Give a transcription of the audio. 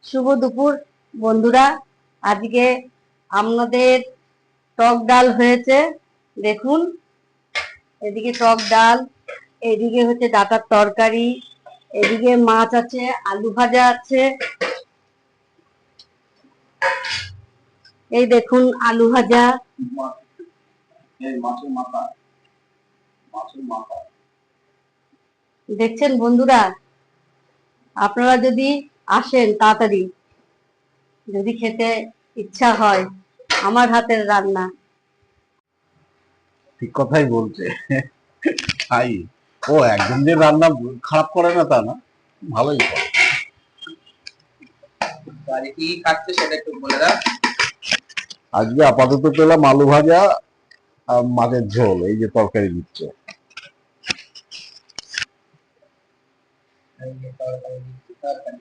শুভ দুপুর বন্ধুরা। আজকে আমাদের টক ডাল হয়েছে, দেখুন। এদিকে টক ডাল, এদিকে হচ্ছে ডাঁটার তরকারি, এদিকে মাছ আছে, আলু ভাজা আছে। এই দেখুন আলু ভাজা। দেখছেন বন্ধুরা, আপনারা যদি আসেন তাড়াতাড়ি, যদি খেতে ইচ্ছা হয় আমার হাতের রান্না। ঠিক কথাই বলছে। খাই। ও একদম যে রান্না খারাপ করে না তা না, ভালোই করে। কি খাচ্ছে সেটা একটু বলে দাও। আজকে আপাতত পেলাম আলু ভাজা আর মাছের ঝোল, এই যে তরকারি দিচ্ছে। তরকারি